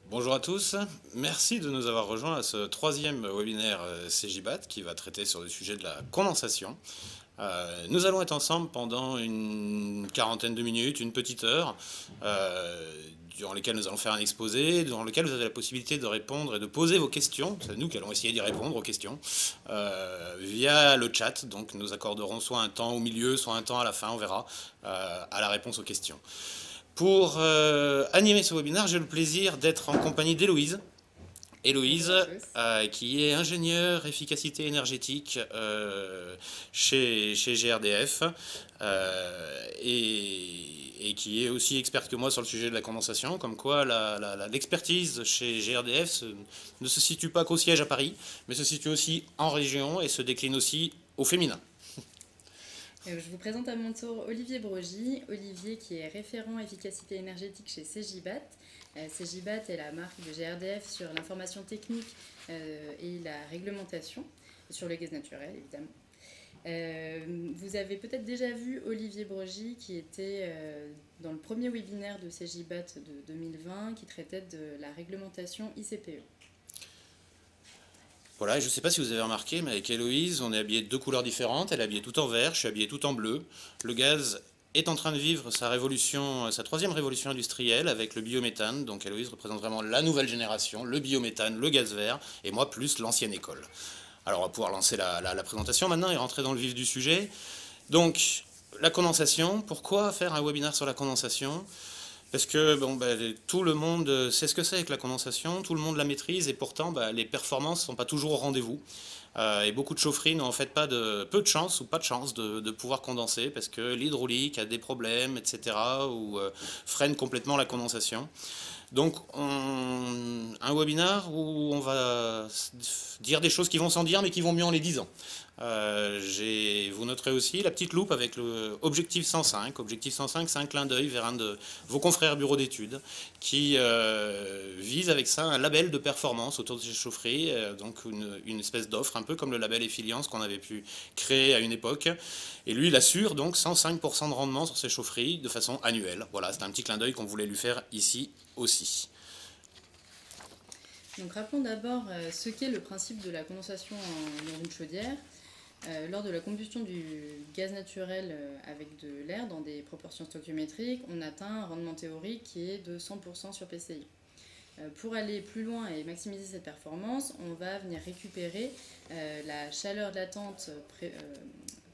Bonjour à tous, merci de nous avoir rejoints à ce troisième webinaire CJBAT qui va traiter sur le sujet de la condensation. Nous allons être ensemble pendant une quarantaine de minutes, une petite heure, durant lesquelles nous allons faire un exposé, durant lequel vous avez la possibilité de répondre et de poser vos questions. C'est nous qui allons essayer d'y répondre aux questions via le chat. Donc nous accorderons soit un temps au milieu, soit un temps à la fin, on verra, à la réponse aux questions. Pour animer ce webinaire, j'ai le plaisir d'être en compagnie d'Héloïse. Héloïse, qui est ingénieure efficacité énergétique chez GRDF et qui est aussi experte que moi sur le sujet de la condensation, comme quoi l'expertise chez GRDF ne se situe pas qu'au siège à Paris, mais se situe aussi en région et se décline aussi au féminin. Je vous présente à mon tour Olivier Brogy. Olivier qui est référent efficacité énergétique chez CJBAT. CJBAT est la marque de GRDF sur l'information technique et la réglementation, sur le gaz naturel évidemment. Vous avez peut-être déjà vu Olivier Brogy qui était dans le premier webinaire de CJBAT de 2020 qui traitait de la réglementation ICPE. Voilà, je ne sais pas si vous avez remarqué, mais avec Héloïse, on est habillé de deux couleurs différentes. Elle est habillée tout en vert, je suis habillé tout en bleu. Le gaz est en train de vivre sa révolution, sa troisième révolution industrielle avec le biométhane. Donc Héloïse représente vraiment la nouvelle génération, le biométhane, le gaz vert, et moi plus l'ancienne école. Alors on va pouvoir lancer la présentation maintenant et rentrer dans le vif du sujet. Donc la condensation, pourquoi faire un webinaire sur la condensation ? Parce que bon, tout le monde sait ce que c'est avec la condensation, tout le monde la maîtrise et pourtant les performances ne sont pas toujours au rendez-vous. Et beaucoup de chaufferies n'ont en fait peu de chance ou pas de chance de pouvoir condenser parce que l'hydraulique a des problèmes, etc. ou freine complètement la condensation. Donc un webinaire où on va dire des choses qui vont sans dire mais qui vont mieux en les disant. Vous noterez aussi la petite loupe avec le Objectif 105. Objectif 105, c'est un clin d'œil vers un de vos confrères bureaux d'études qui vise avec ça un label de performance autour de ces chaufferies, donc une espèce d'offre, un peu comme le label Effilience qu'on avait pu créer à une époque. Et lui, il assure donc 105% de rendement sur ses chaufferies de façon annuelle. Voilà, c'est un petit clin d'œil qu'on voulait lui faire ici aussi. Donc rappelons d'abord ce qu'est le principe de la condensation dans une chaudière. Lors de la combustion du gaz naturel avec de l'air dans des proportions stoichiométriques, on atteint un rendement théorique qui est de 100% sur PCI. Pour aller plus loin et maximiser cette performance, on va venir récupérer la chaleur latente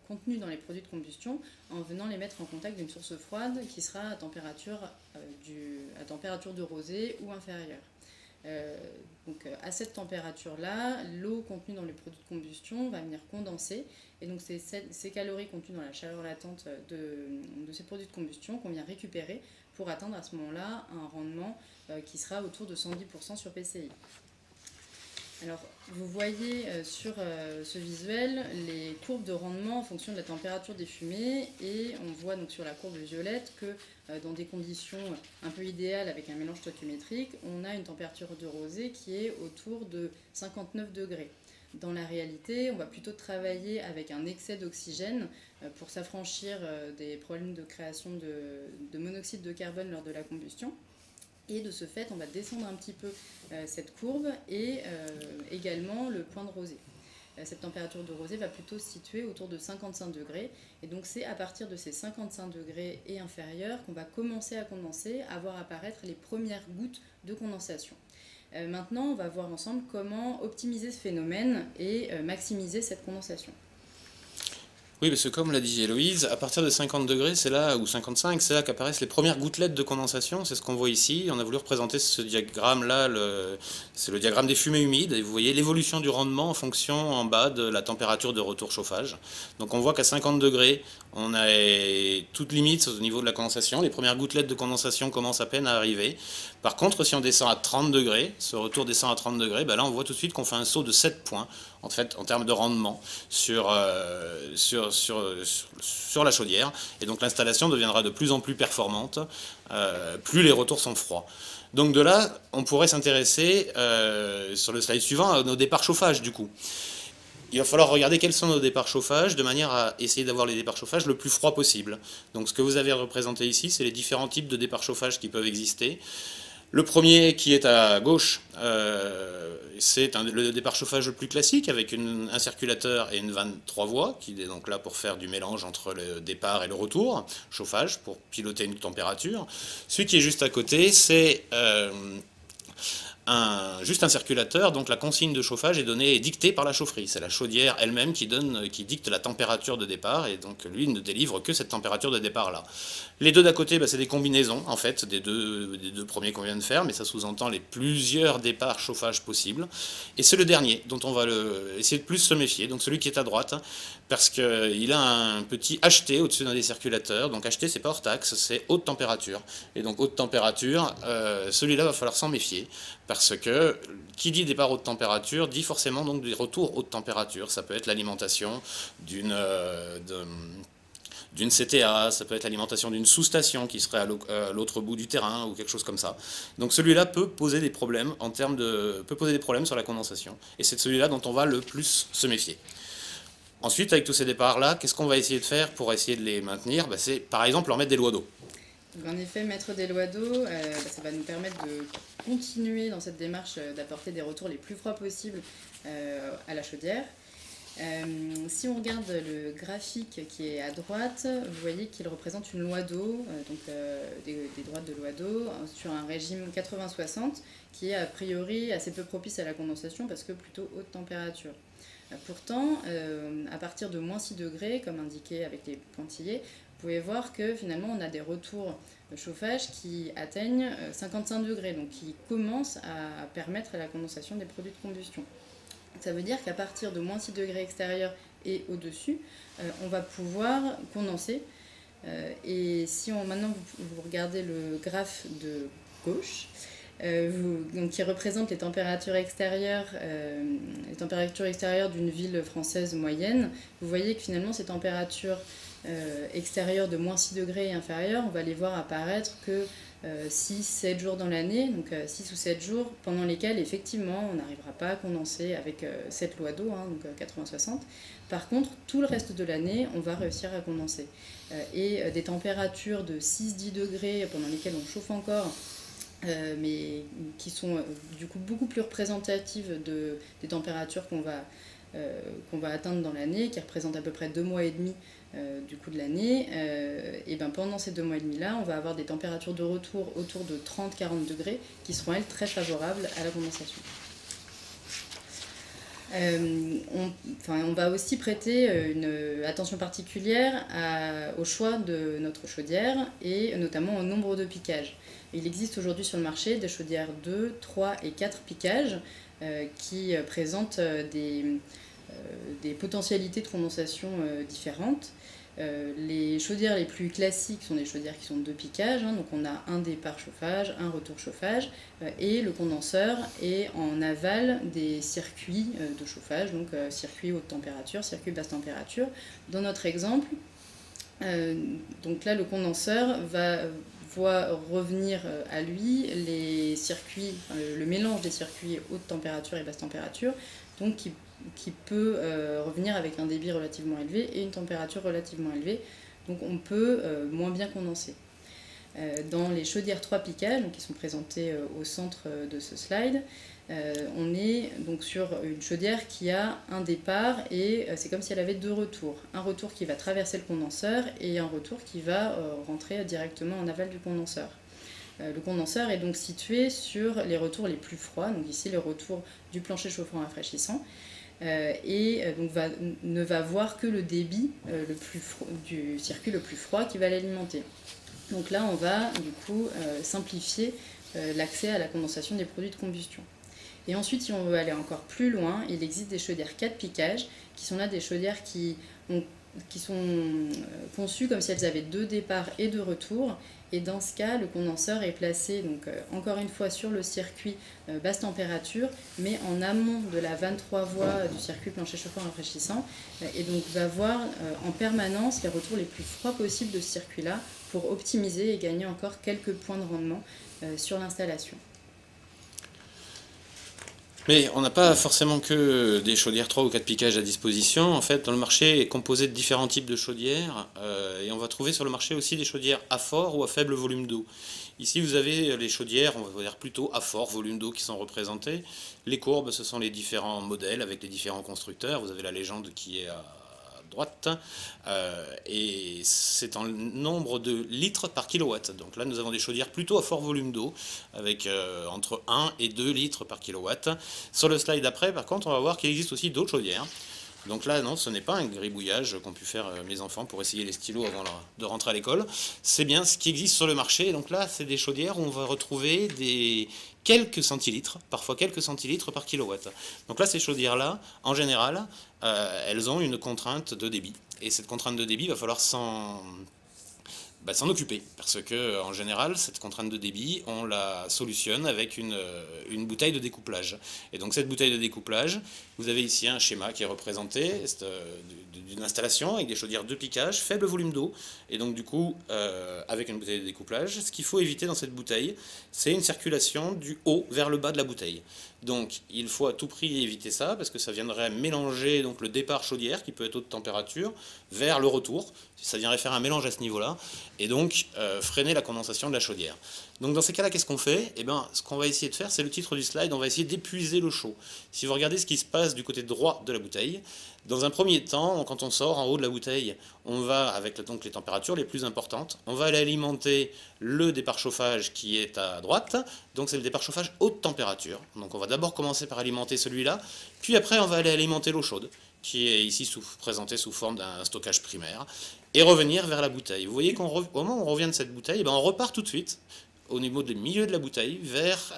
contenue dans les produits de combustion en venant les mettre en contact d'une source froide qui sera à température de rosée ou inférieure. Donc à cette température-là, l'eau contenue dans les produits de combustion va venir condenser. Et donc c'est ces calories contenues dans la chaleur latente de ces produits de combustion qu'on vient récupérer pour atteindre à ce moment-là un rendement qui sera autour de 110% sur PCI. Alors, vous voyez sur ce visuel les courbes de rendement en fonction de la température des fumées et on voit donc sur la courbe violette que dans des conditions un peu idéales avec un mélange stoichiométrique, on a une température de rosée qui est autour de 59 degrés. Dans la réalité, on va plutôt travailler avec un excès d'oxygène pour s'affranchir des problèmes de création de monoxyde de carbone lors de la combustion. Et de ce fait, on va descendre un petit peu cette courbe et également le point de rosée. Cette température de rosée va plutôt se situer autour de 55 degrés. Et donc c'est à partir de ces 55 degrés et inférieurs qu'on va commencer à condenser, à voir apparaître les premières gouttes de condensation. Maintenant, on va voir ensemble comment optimiser ce phénomène et maximiser cette condensation. Oui, parce que comme l'a dit Héloïse, à partir de 50 degrés, c'est là, ou 55, c'est là qu'apparaissent les premières gouttelettes de condensation. C'est ce qu'on voit ici. On a voulu représenter ce diagramme-là, c'est le diagramme des fumées humides. Et vous voyez l'évolution du rendement en fonction, en bas, de la température de retour chauffage. Donc on voit qu'à 50 degrés, on a toute limite au niveau de la condensation. Les premières gouttelettes de condensation commencent à peine à arriver. Par contre, si on descend à 30 degrés, ce retour descend à 30 degrés, là on voit tout de suite qu'on fait un saut de 7 points, en fait, en termes de rendement sur la chaudière. Et donc l'installation deviendra de plus en plus performante, plus les retours sont froids. Donc de là, on pourrait s'intéresser, sur le slide suivant, à nos départs chauffage du coup. Il va falloir regarder quels sont nos départs chauffage de manière à essayer d'avoir les départs chauffage le plus froid possible. Donc ce que vous avez représenté ici, c'est les différents types de départs chauffage qui peuvent exister. Le premier qui est à gauche, c'est le départ chauffage le plus classique avec un circulateur et une vanne 3 voies qui est donc là pour faire du mélange entre le départ et le retour, chauffage pour piloter une température. Celui qui est juste à côté, c'est juste un circulateur, donc la consigne de chauffage est donnée et dictée par la chaufferie. C'est la chaudière elle-même qui dicte la température de départ, et donc lui ne délivre que cette température de départ-là. Les deux d'à côté, c'est des combinaisons, en fait, des deux premiers qu'on vient de faire, mais ça sous-entend les plusieurs départs chauffage possibles. Et c'est le dernier, dont on va essayer de plus se méfier, donc celui qui est à droite, parce qu'il a un petit HT au-dessus d'un des circulateurs. Donc HT, c'est pas hors taxe, c'est haute température. Et donc haute température, celui-là va falloir s'en méfier, parce que qui dit départ haute température dit forcément donc des retours haute température. Ça peut être l'alimentation d'une CTA, ça peut être l'alimentation d'une sous-station qui serait à l'autre bout du terrain ou quelque chose comme ça. Donc celui-là peut poser des problèmes peut poser des problèmes sur la condensation. Et c'est celui-là dont on va le plus se méfier. Ensuite, avec tous ces départs-là, qu'est-ce qu'on va essayer de faire pour essayer de les maintenir? C'est par exemple leur mettre des lois d'eau. En effet, mettre des lois d'eau, ça va nous permettre de continuer dans cette démarche d'apporter des retours les plus froids possibles à la chaudière. Si on regarde le graphique qui est à droite, vous voyez qu'il représente une loi d'eau, donc des droites de loi d'eau, sur un régime 80-60, qui est a priori assez peu propice à la condensation parce que plutôt haute température. Pourtant, à partir de moins 6 degrés, comme indiqué avec les pointillés, vous pouvez voir que finalement on a des retours de chauffage qui atteignent 55 degrés, donc qui commencent à permettre la condensation des produits de combustion. Ça veut dire qu'à partir de moins 6 degrés extérieurs et au-dessus, on va pouvoir condenser. Et si maintenant vous regardez le graphe de gauche, donc qui représente les températures extérieures d'une ville française moyenne, vous voyez que finalement ces températures extérieures de moins 6 degrés et inférieures, on va les voir apparaître que 6-7 jours dans l'année, donc 6 ou 7 jours pendant lesquels effectivement on n'arrivera pas à condenser avec cette loi d'eau, donc 80-60. Par contre, tout le reste de l'année, on va réussir à condenser. Et des températures de 6-10 degrés pendant lesquelles on chauffe encore, mais qui sont du coup beaucoup plus représentatives des températures qu'on va atteindre dans l'année, qui représentent à peu près 2 mois et demi du coup de l'année, et ben pendant ces 2 mois et demi là, on va avoir des températures de retour autour de 30-40 degrés qui seront elles très favorables à la condensation. On va aussi prêter une attention particulière au choix de notre chaudière et notamment au nombre de piquages. Il existe aujourd'hui sur le marché des chaudières 2, 3 et 4 piquages qui présentent des potentialités de condensation différentes. Les chaudières les plus classiques sont des chaudières qui sont de 2 piquages, donc on a un départ chauffage, un retour chauffage, et le condenseur est en aval des circuits de chauffage, donc circuit haute température, circuit basse température. Dans notre exemple, donc là le condenseur va revenir à lui les circuits, le mélange des circuits haute température et basse température, donc qui peut revenir avec un débit relativement élevé et une température relativement élevée, donc on peut moins bien condenser. Dans les chaudières 3 piquages, qui sont présentées au centre de ce slide, on est donc sur une chaudière qui a un départ et c'est comme si elle avait 2 retours. Un retour qui va traverser le condenseur et un retour qui va rentrer directement en aval du condenseur. Le condenseur est donc situé sur les retours les plus froids, donc ici le retour du plancher chauffant rafraîchissant, et donc ne va voir que le débit du circuit le plus froid qui va l'alimenter. Donc là on va du coup simplifier l'accès à la condensation des produits de combustion. Et ensuite, si on veut aller encore plus loin, il existe des chaudières 4 piquages, qui sont là des chaudières qui sont conçues comme si elles avaient 2 départs et 2 retours. Et dans ce cas, le condenseur est placé, donc, encore une fois, sur le circuit basse température, mais en amont de la 23 voies du circuit plancher chauffant rafraîchissant, et donc va voir en permanence les retours les plus froids possibles de ce circuit-là pour optimiser et gagner encore quelques points de rendement sur l'installation. Mais on n'a pas forcément que des chaudières 3 ou 4 piquages à disposition. En fait, dans le marché est composé de différents types de chaudières. Et on va trouver sur le marché aussi des chaudières à fort ou à faible volume d'eau. Ici, vous avez les chaudières, on va dire plutôt à fort volume d'eau qui sont représentées. Les courbes, ce sont les différents modèles avec les différents constructeurs. Vous avez la légende qui est à droite, et c'est en nombre de litres par kilowatt. Donc là, nous avons des chaudières plutôt à fort volume d'eau, avec entre 1 et 2 litres par kilowatt. Sur le slide après, par contre, on va voir qu'il existe aussi d'autres chaudières. Donc là, non, ce n'est pas un gribouillage qu'ont pu faire mes enfants pour essayer les stylos avant de rentrer à l'école. C'est bien ce qui existe sur le marché. Donc là, c'est des chaudières où on va retrouver des quelques centilitres, parfois quelques centilitres par kilowatt. Donc là, ces chaudières-là, en général, elles ont une contrainte de débit. Et cette contrainte de débit, il va falloir s'en occuper, parce que en général, cette contrainte de débit, on la solutionne avec une bouteille de découplage. Et donc cette bouteille de découplage, vous avez ici un schéma qui est représenté d'une installation avec des chaudières de piquage, faible volume d'eau, et donc du coup, avec une bouteille de découplage, ce qu'il faut éviter dans cette bouteille, c'est une circulation du haut vers le bas de la bouteille. Donc il faut à tout prix éviter ça, parce que ça viendrait mélanger donc, le départ chaudière, qui peut être haute température, vers le retour. Ça viendrait faire un mélange à ce niveau-là, et donc freiner la condensation de la chaudière. Donc dans ces cas-là, qu'est-ce qu'on fait? Eh bien, ce qu'on va essayer de faire, c'est le titre du slide, on va essayer d'épuiser le chaud. Si vous regardez ce qui se passe du côté droit de la bouteille, dans un premier temps, quand on sort en haut de la bouteille, on va, avec donc, les températures les plus importantes, on va aller alimenter le départ chauffage qui est à droite, donc c'est le départ chauffage haute température. Donc on va d'abord commencer par alimenter celui-là, puis après on va aller alimenter l'eau chaude, qui est ici présentée sous forme d'un stockage primaire, et revenir vers la bouteille. Vous voyez qu'au moment où on revient de cette bouteille, on repart tout de suite au niveau du milieu de la bouteille vers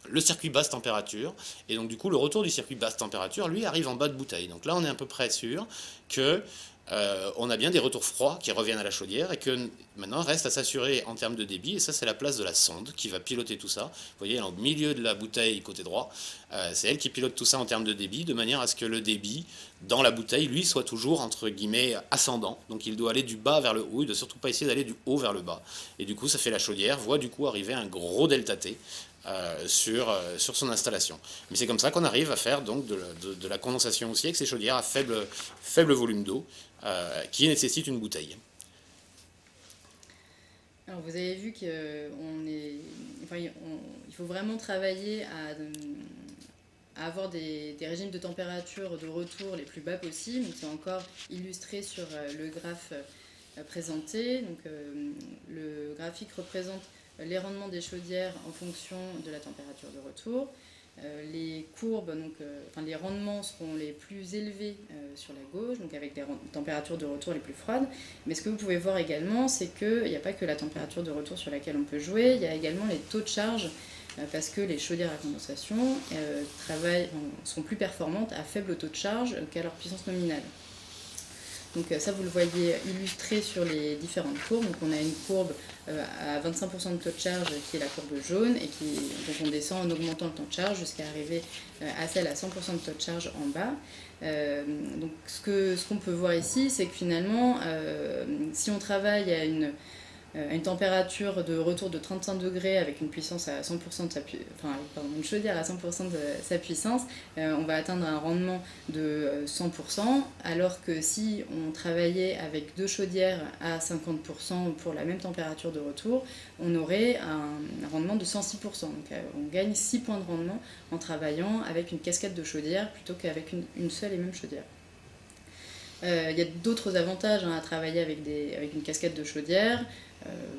le circuit basse température, et donc du coup le retour du circuit basse température lui arrive en bas de bouteille. Donc là on est à peu près sûr que on a bien des retours froids qui reviennent à la chaudière, et que maintenant reste à s'assurer en termes de débit, et ça c'est la place de la sonde qui va piloter tout ça. Vous voyez, au milieu de la bouteille côté droit, c'est elle qui pilote tout ça en termes de débit, de manière à ce que le débit dans la bouteille, lui, soit toujours entre guillemets ascendant. Donc il doit aller du bas vers le haut, il ne doit surtout pas essayer d'aller du haut vers le bas. Et du coup ça fait la chaudière, voit du coup arriver un gros delta T sur son installation. Mais c'est comme ça qu'on arrive à faire donc de la condensation aussi avec ces chaudières à faible volume d'eau qui nécessite une bouteille. Alors vous avez vu qu'il faut vraiment travailler à avoir des régimes de température de retour les plus bas possibles. C'est encore illustré sur le graphe présenté. Donc, le graphique représente les rendements des chaudières en fonction de la température de retour. Les courbes, les rendements seront les plus élevés sur la gauche, donc avec des températures de retour les plus froides. Mais ce que vous pouvez voir également, c'est qu'il n'y a pas que la température de retour sur laquelle on peut jouer, il y a également les taux de charge, parce que les chaudières à condensation sont plus performantes à faible taux de charge qu'à leur puissance nominale. Donc ça, vous le voyez illustré sur les différentes courbes. Donc on a une courbe à 25% de taux de charge qui est la courbe jaune, et donc on descend en augmentant le temps de charge jusqu'à arriver à celle à 100% de taux de charge en bas. Donc ce qu'on peut voir ici, c'est que finalement, si on travaille à une température de retour de 35 degrés avec une puissance à 100% de une chaudière à 100% de sa puissance, on va atteindre un rendement de 100%, alors que si on travaillait avec deux chaudières à 50% pour la même température de retour, on aurait un rendement de 106%. Donc on gagne 6 points de rendement en travaillant avec une cascade de chaudières plutôt qu'avec une seule et même chaudière. Il y a d'autres avantages à travailler avec une cascade de chaudières.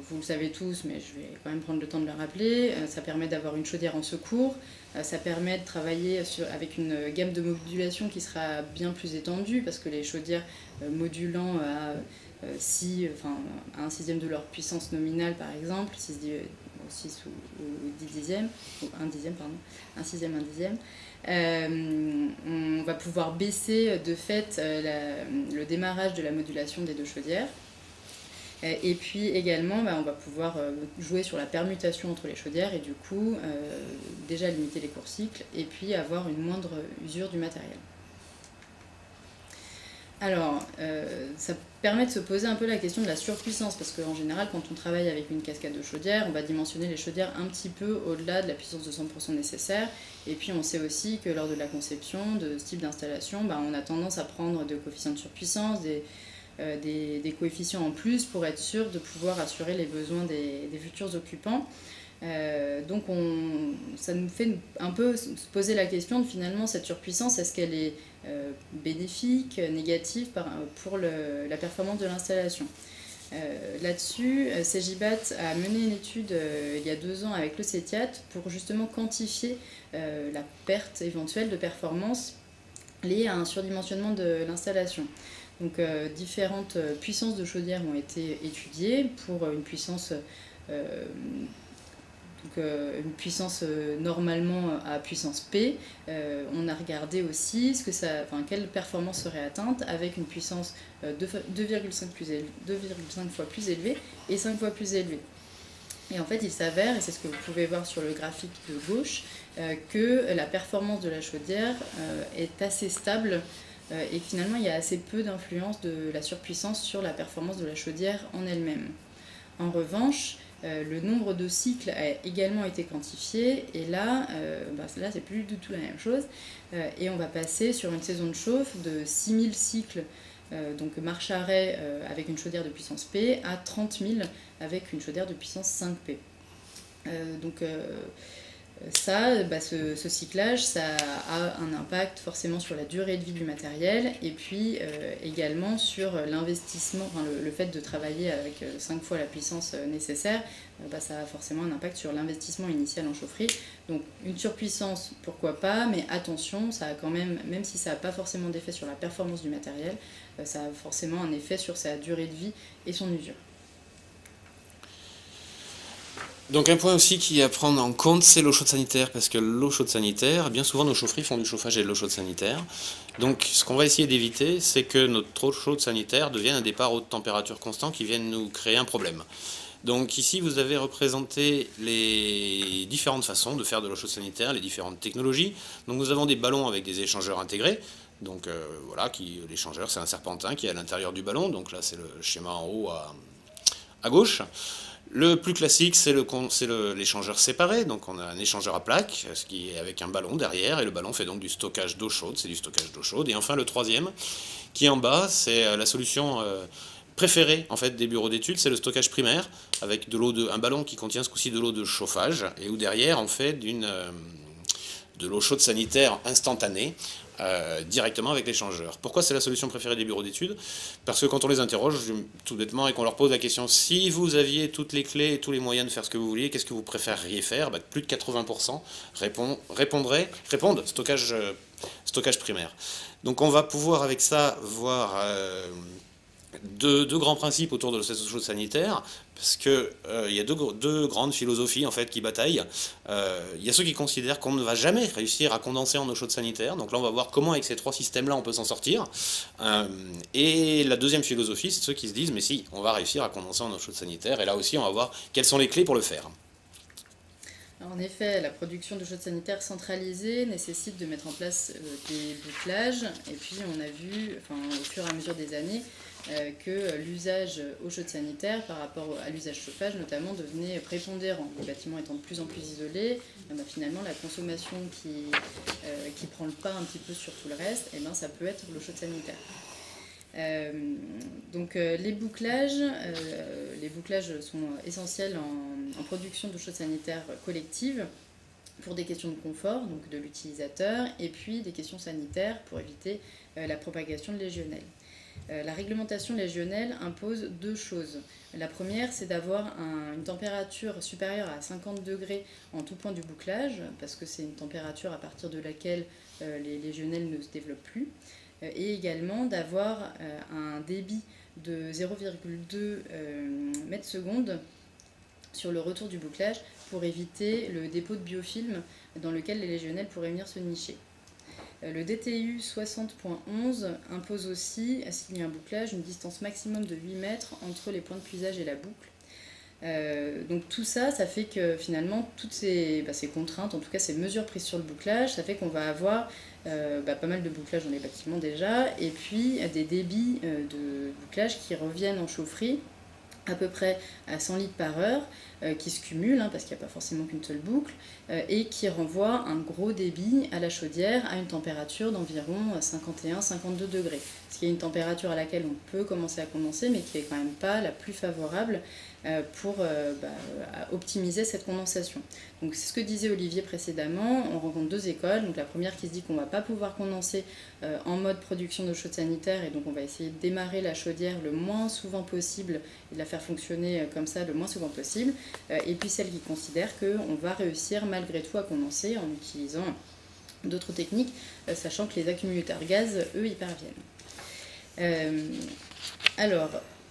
Vous le savez tous, mais je vais quand même prendre le temps de le rappeler. Ça permet d'avoir une chaudière en secours. Ça permet de travailler avec une gamme de modulation qui sera bien plus étendue, parce que les chaudières modulant à un sixième de leur puissance nominale, par exemple, 6 ou 10 dixièmes, ou 1 dixième, pardon, 1 sixième, 1 dixième, on va pouvoir baisser de fait le démarrage de la modulation des deux chaudières. Et puis également, on va pouvoir jouer sur la permutation entre les chaudières, et du coup déjà limiter les courts cycles, et puis avoir une moindre usure du matériel. Alors, ça permet de se poser un peu la question de la surpuissance, parce qu'en général, quand on travaille avec une cascade de chaudière, on va dimensionner les chaudières un petit peu au-delà de la puissance de 100% nécessaire. Et puis, on sait aussi que lors de la conception de ce type d'installation, on a tendance à prendre des coefficients de surpuissance, des coefficients en plus pour être sûr de pouvoir assurer les besoins des futurs occupants. Donc ça nous fait un peu se poser la question de finalement cette surpuissance, est-ce qu'elle est bénéfique, négative pour la performance de l'installation. Là-dessus, Cegibat a mené une étude il y a 2 ans avec le CETIAT pour justement quantifier la perte éventuelle de performance liée à un surdimensionnement de l'installation. Donc différentes puissances de chaudière ont été étudiées pour une puissance normalement à puissance P. On a regardé aussi quelle performance serait atteinte avec une puissance 2,5 fois plus élevée et 5 fois plus élevée. Et en fait, il s'avère, et c'est ce que vous pouvez voir sur le graphique de gauche, que la performance de la chaudière est assez stable et que finalement, il y a assez peu d'influence de la surpuissance sur la performance de la chaudière en elle-même. En revanche, le nombre de cycles a également été quantifié et là c'est plus du tout la même chose et on va passer sur une saison de chauffe de 6000 cycles, donc marche-arrêt avec une chaudière de puissance P à 30 000 avec une chaudière de puissance 5P. Ce cyclage, ça a un impact forcément sur la durée de vie du matériel et puis également sur l'investissement, le fait de travailler avec 5 fois la puissance nécessaire, ça a forcément un impact sur l'investissement initial en chaufferie. Donc une surpuissance, pourquoi pas, mais attention, ça a quand même si ça n'a pas forcément d'effet sur la performance du matériel, ça a forcément un effet sur sa durée de vie et son usure. Donc un point aussi qui est à prendre en compte, c'est l'eau chaude sanitaire, parce que l'eau chaude sanitaire, bien souvent nos chaufferies font du chauffage et de l'eau chaude sanitaire. Donc ce qu'on va essayer d'éviter, c'est que notre eau chaude sanitaire devienne un départ haute température constant qui vienne nous créer un problème. Donc ici vous avez représenté les différentes façons de faire de l'eau chaude sanitaire, les différentes technologies. Donc nous avons des ballons avec des échangeurs intégrés. Donc l'échangeur c'est un serpentin qui est à l'intérieur du ballon, donc là c'est le schéma en haut à gauche. Le plus classique, c'est l'échangeur séparé, donc on a un échangeur à plaque, ce qui est avec un ballon derrière, et le ballon fait donc du stockage d'eau chaude, c'est du stockage d'eau chaude. Et enfin le troisième, qui est en bas, c'est la solution préférée en fait des bureaux d'études, c'est le stockage primaire, avec un ballon qui contient ce coup-ci de l'eau de chauffage, et où derrière on fait de l'eau chaude sanitaire instantanée, directement avec l'échangeur. Pourquoi c'est la solution préférée des bureaux d'études? Parce que quand on les interroge, tout bêtement, et qu'on leur pose la question, si vous aviez toutes les clés et tous les moyens de faire ce que vous vouliez, qu'est-ce que vous préféreriez faire? Plus de 80% répondent stockage primaire. Donc on va pouvoir avec ça voir deux grands principes autour de cette eau chaude sanitaire, parce qu'il y a deux grandes philosophies en fait qui bataillent. Il y a ceux qui considèrent qu'on ne va jamais réussir à condenser en eau chaude sanitaire, donc là on va voir comment avec ces 3 systèmes-là on peut s'en sortir. Et la deuxième philosophie, c'est ceux qui se disent mais si, on va réussir à condenser en eau chaude sanitaire, et là aussi on va voir quelles sont les clés pour le faire. En effet, la production de chaude sanitaire centralisée nécessite de mettre en place des bouclages, et puis on a vu, au fur et à mesure des années, que l'usage eau chaude sanitaire par rapport à l'usage chauffage notamment devenait prépondérant. Les bâtiments étant de plus en plus isolés, finalement la consommation qui prend le pas un petit peu sur tout le reste, ça peut être l'eau chaude sanitaire. Les bouclages sont essentiels en production de chaude sanitaire collective pour des questions de confort, donc de l'utilisateur, et puis des questions sanitaires pour éviter la propagation de légionelles. La réglementation légionnelle impose 2 choses. La première, c'est d'avoir une température supérieure à 50 degrés en tout point du bouclage, parce que c'est une température à partir de laquelle les légionelles ne se développent plus, et également d'avoir un débit de 0,2 mètres/seconde sur le retour du bouclage pour éviter le dépôt de biofilm dans lequel les légionelles pourraient venir se nicher. Le DTU 60.11 impose aussi, s'il y a un bouclage, une distance maximum de 8 mètres entre les points de puisage et la boucle. Donc tout ça, ça fait que finalement, toutes ces contraintes, en tout cas ces mesures prises sur le bouclage, ça fait qu'on va avoir pas mal de bouclage dans les bâtiments déjà, et puis des débits de bouclage qui reviennent en chaufferie à peu près à 100 litres par heure, qui se cumulent, hein, parce qu'il n'y a pas forcément qu'une seule boucle, et qui renvoie un gros débit à la chaudière à une température d'environ 51-52 degrés. Ce qui est une température à laquelle on peut commencer à condenser, mais qui n'est quand même pas la plus favorable pour optimiser cette condensation. Donc c'est ce que disait Olivier précédemment, on rencontre deux écoles. Donc la première qui se dit qu'on ne va pas pouvoir condenser en mode production d'eau chaude sanitaire, et donc on va essayer de démarrer la chaudière le moins souvent possible et de la faire fonctionner comme ça le moins souvent possible. Et puis celle qui considère qu'on va réussir malgré tout à condenser en utilisant d'autres techniques, sachant que les accumulateurs gaz, eux, y parviennent.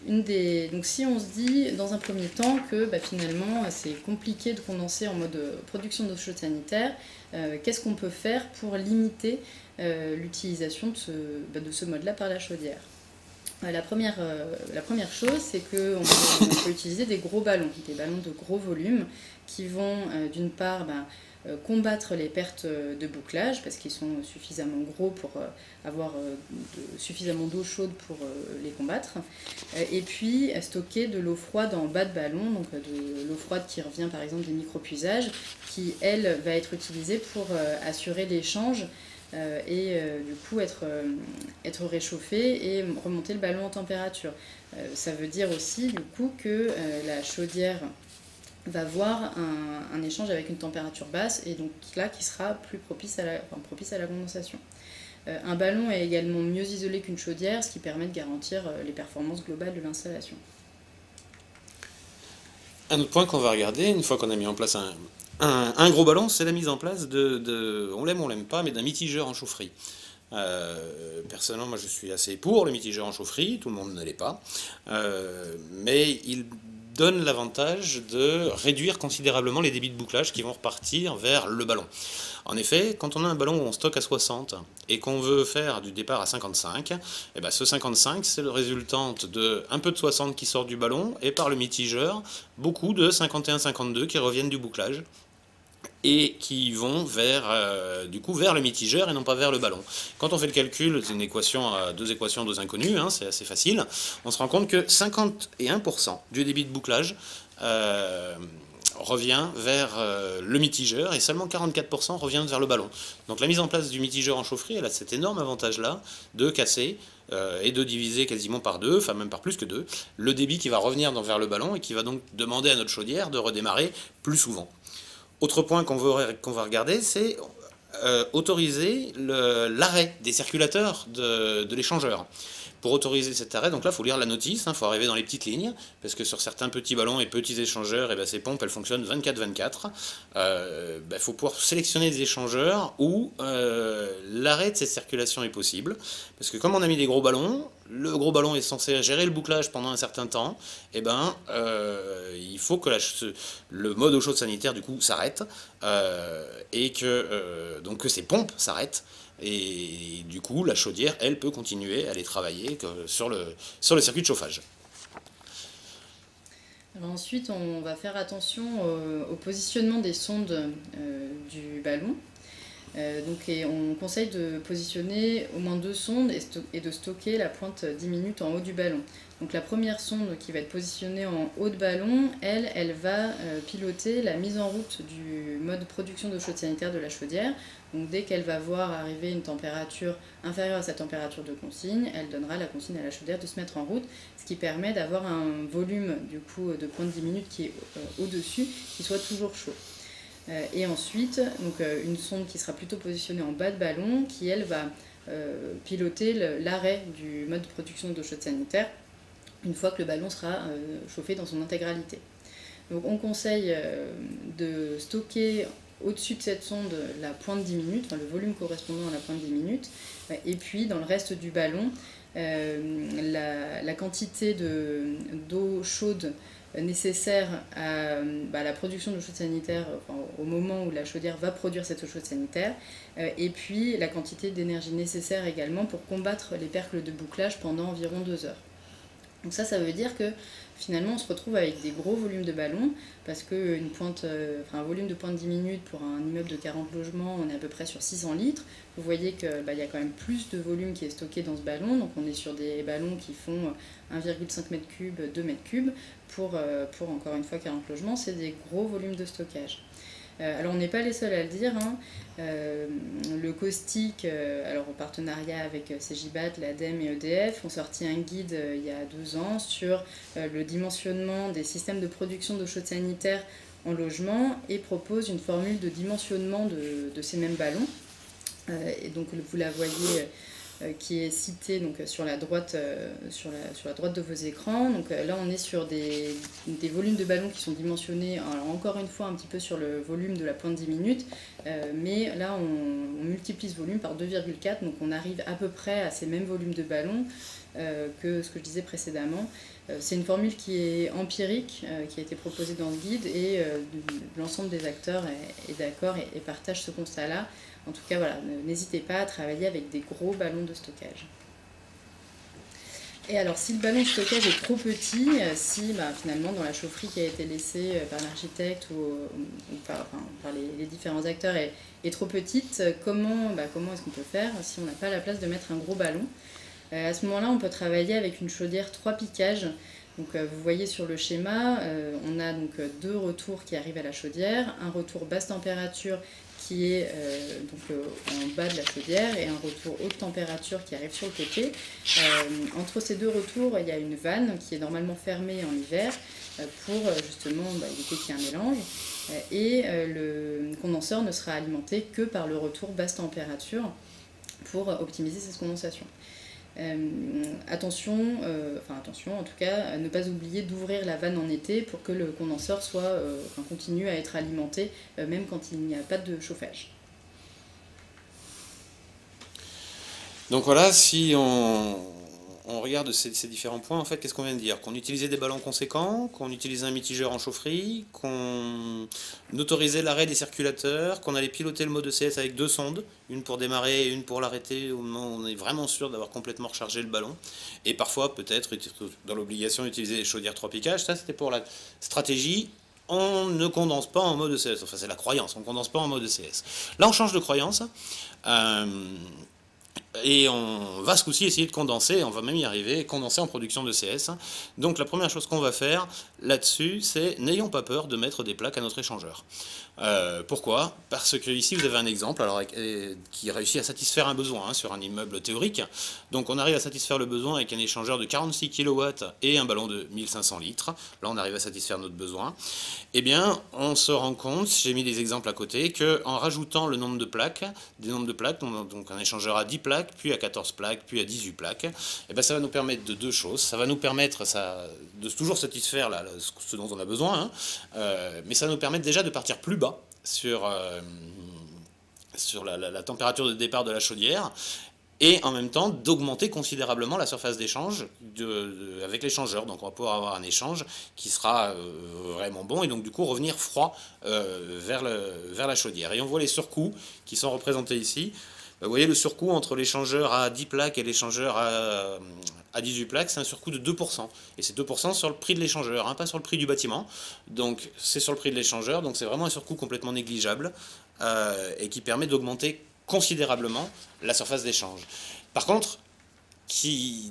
Donc si on se dit dans un premier temps que finalement c'est compliqué de condenser en mode production d'eau chaude sanitaire, qu'est-ce qu'on peut faire pour limiter l'utilisation de ce mode-là par la chaudière? La première chose, c'est qu'on peut utiliser des gros ballons, des ballons de gros volume qui vont d'une part combattre les pertes de bouclage parce qu'ils sont suffisamment gros pour avoir suffisamment d'eau chaude pour les combattre, et puis stocker de l'eau froide en bas de ballon, donc de l'eau froide qui revient par exemple des micropuisages, qui elle va être utilisée pour assurer l'échange et du coup être réchauffé et remonter le ballon en température. Ça veut dire aussi du coup que la chaudière va voir un échange avec une température basse, et donc là qui sera plus propice à la condensation. Un ballon est également mieux isolé qu'une chaudière, ce qui permet de garantir les performances globales de l'installation. Un autre point qu'on va regarder, une fois qu'on a mis en place un gros ballon, c'est la mise en place on l'aime pas, mais d'un mitigeur en chaufferie. Personnellement, moi je suis assez pour le mitigeur en chaufferie, tout le monde ne l'est pas, mais il donne l'avantage de réduire considérablement les débits de bouclage qui vont repartir vers le ballon. En effet, quand on a un ballon où on stocke à 60 et qu'on veut faire du départ à 55, ce 55 c'est le résultante de un peu de 60 qui sort du ballon et par le mitigeur, beaucoup de 51-52 qui reviennent du bouclage et qui vont vers le mitigeur et non pas vers le ballon. Quand on fait le calcul, c'est une équation à deux inconnues, hein, c'est assez facile, on se rend compte que 51% du débit de bouclage revient vers le mitigeur et seulement 44% revient vers le ballon. Donc la mise en place du mitigeur en chaufferie, elle a cet énorme avantage-là de casser et de diviser quasiment par deux, enfin même par plus que deux, le débit qui va revenir vers le ballon et qui va donc demander à notre chaudière de redémarrer plus souvent. Autre point qu'on va regarder, c'est autoriser l'arrêt des circulateurs de l'échangeur. Pour autoriser cet arrêt, donc là, il faut lire la notice, il faut arriver dans les petites lignes, parce que sur certains petits ballons et petits échangeurs, ces pompes, elles fonctionnent 24-24. Il faut pouvoir sélectionner des échangeurs où l'arrêt de cette circulation est possible, parce que comme on a mis des gros ballons, le gros ballon est censé gérer le bouclage pendant un certain temps, il faut que le mode eau chaude sanitaire, du coup, s'arrête, et que ces pompes s'arrêtent. Et du coup, la chaudière, elle, peut continuer à aller travailler sur le circuit de chauffage. Alors ensuite, on va faire attention au positionnement des sondes du ballon. Et on conseille de positionner au moins 2 sondes et de stocker la pointe 10 minutes en haut du ballon. Donc la première sonde qui va être positionnée en haut de ballon, elle va piloter la mise en route du mode production d'eau chaude sanitaire de la chaudière. Donc dès qu'elle va voir arriver une température inférieure à sa température de consigne, elle donnera la consigne à la chaudière de se mettre en route, ce qui permet d'avoir un volume du coup de pointe 10 minutes qui est au-dessus, qui soit toujours chaud. Et ensuite, une sonde qui sera plutôt positionnée en bas de ballon, qui elle va piloter l'arrêt du mode de production d'eau chaude sanitaire une fois que le ballon sera chauffé dans son intégralité. Donc on conseille de stocker au-dessus de cette sonde la pointe 10 minutes, le volume correspondant à la pointe 10 minutes, et puis dans le reste du ballon, la quantité d'eau chaude nécessaire à la production d'eau chaude sanitaire au moment où la chaudière va produire cette eau chaude sanitaire, et puis la quantité d'énergie nécessaire également pour combattre les percles de bouclage pendant environ 2 heures. Donc ça veut dire que finalement on se retrouve avec des gros volumes de ballons, parce un volume de pointe 10 minutes pour un immeuble de 40 logements, on est à peu près sur 600 litres. Vous voyez qu'il y a quand même plus de volume qui est stocké dans ce ballon, donc on est sur des ballons qui font 1,5 m3, 2 m3, pour encore une fois 40 logements, c'est des gros volumes de stockage. Alors on n'est pas les seuls à le dire, hein. Le Caustic, alors en partenariat avec CGBAT, l'ADEME et EDF, ont sorti un guide il y a 2 ans sur le dimensionnement des systèmes de production d'eau chaude sanitaire en logement et propose une formule de dimensionnement de ces mêmes ballons. Et donc vous la voyez qui est citée donc, sur la droite de vos écrans. Donc là on est sur des volumes de ballons qui sont dimensionnés, alors encore une fois un petit peu sur le volume de la pointe 10 minutes, mais là on multiplie ce volume par 2,4, donc on arrive à peu près à ces mêmes volumes de ballons que ce que je disais précédemment. C'est une formule qui est empirique, qui a été proposée dans le guide, et l'ensemble des acteurs est d'accord et partage ce constat-là. En tout cas, voilà, n'hésitez pas à travailler avec des gros ballons de stockage. Et alors, si le ballon de stockage est trop petit, si finalement dans la chaufferie qui a été laissée par l'architecte ou par les différents acteurs est trop petite, comment est-ce qu'on peut faire si on n'a pas la place de mettre un gros ballon? À ce moment-là, on peut travailler avec une chaudière 3 piquages. Donc, vous voyez sur le schéma, on a donc 2 retours qui arrivent à la chaudière, un retour basse température qui est en bas de la chaudière et un retour haute température qui arrive sur le côté. Entre ces 2 retours, il y a une vanne qui est normalement fermée en hiver pour justement éviter qu'il y ait un mélange. Et le condenseur ne sera alimenté que par le retour basse température pour optimiser cette condensation. Attention, en tout cas, ne pas oublier d'ouvrir la vanne en été pour que le condenseur continue à être alimenté même quand il n'y a pas de chauffage. Donc voilà, si on regarde ces différents points, en fait, qu'est-ce qu'on vient de dire? Qu'on utilisait des ballons conséquents, qu'on utilisait un mitigeur en chaufferie, qu'on autorisait l'arrêt des circulateurs, qu'on allait piloter le mode ECS avec 2 sondes, une pour démarrer et une pour l'arrêter au moment où on est vraiment sûr d'avoir complètement rechargé le ballon. Et parfois, peut-être, dans l'obligation d'utiliser des chaudières 3 piquages. Ça, c'était pour la stratégie. On ne condense pas en mode ECS. Enfin, c'est la croyance, on ne condense pas en mode ECS. Là, on change de croyance. Et on va ce coup-ci essayer de condenser, on va même y arriver, condenser en production de CS. Donc la première chose qu'on va faire là-dessus, c'est n'ayons pas peur de mettre des plaques à notre échangeur. Pourquoi? Parce que ici vous avez un exemple qui réussit à satisfaire un besoin sur un immeuble théorique. Donc on arrive à satisfaire le besoin avec un échangeur de 46 kW et un ballon de 1500 litres. Là on arrive à satisfaire notre besoin. Eh bien on se rend compte, j'ai mis des exemples à côté, qu'en rajoutant le nombre de plaques, donc un échangeur à 10 plaques, puis à 14 plaques, puis à 18 plaques, et bien ça va nous permettre de 2 choses. Ça va nous permettre de toujours satisfaire ce dont on a besoin, mais ça va nous permettre déjà de partir plus bas sur la température de départ de la chaudière, et en même temps d'augmenter considérablement la surface d'échange avec l'échangeur. Donc on va pouvoir avoir un échange qui sera vraiment bon, et donc du coup revenir froid vers la chaudière. Et on voit les surcoûts qui sont représentés ici. Vous voyez le surcoût entre l'échangeur à 10 plaques et l'échangeur à 18 plaques, c'est un surcoût de 2%. Et c'est 2% sur le prix de l'échangeur, pas sur le prix du bâtiment. Donc c'est sur le prix de l'échangeur, donc c'est vraiment un surcoût complètement négligeable et qui permet d'augmenter considérablement la surface d'échange. Par contre,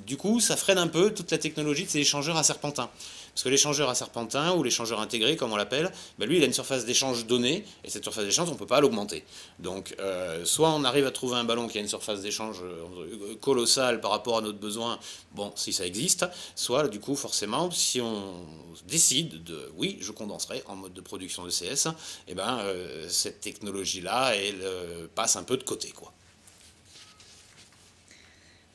du coup, ça freine un peu toute la technologie de ces échangeurs à serpentin. Parce que l'échangeur à serpentin, ou l'échangeur intégré, comme on l'appelle, lui, il a une surface d'échange donnée, et cette surface d'échange, on ne peut pas l'augmenter. Donc, soit on arrive à trouver un ballon qui a une surface d'échange colossale par rapport à notre besoin, bon, si ça existe, soit, du coup, forcément, si on décide oui, je condenserai en mode de production de CS, et cette technologie-là, elle passe un peu de côté, quoi.